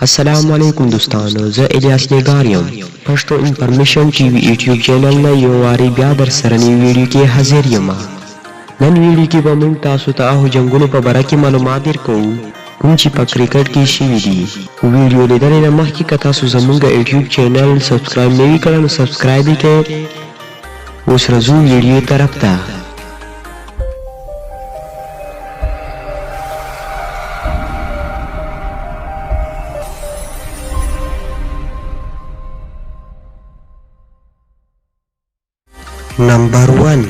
السلام علیکم دوستانو، زه الیاس نیګار یم. پښتو انفارمیشن ټي وي یوټیوب چینل نه یو واري بیا در سره نوې ویډیو کې حاضر یم. نن ویډیو کې به موږ تاسو ته هغو جنګونو په باره کې معلومات درکوو کوم چې په کرکټ کې شوي دي. ویډیو لیدلو نه مخکې که تاسو زموږ یوټیوب چینل سبسکرایب نه وي کړی نو سبسکرایب یې کړئ. اوس راځو ویډیو طرف ته. Number 1.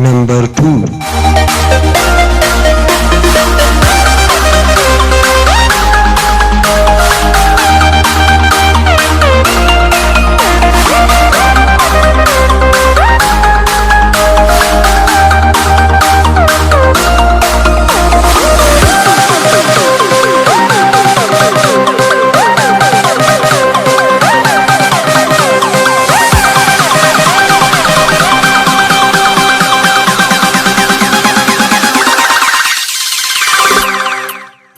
Number 2.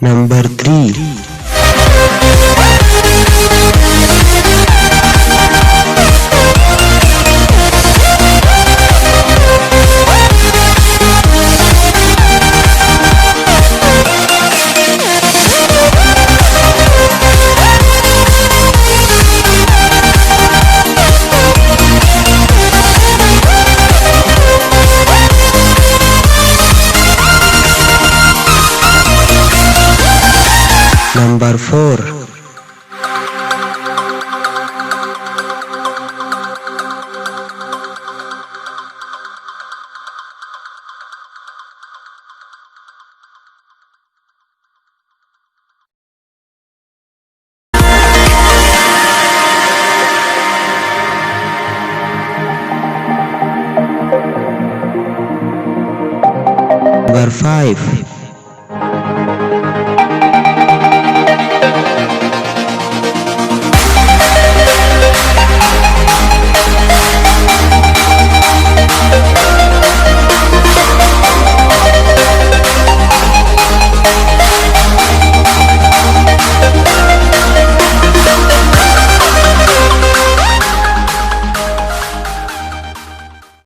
Number 3. Number 4. Number 5.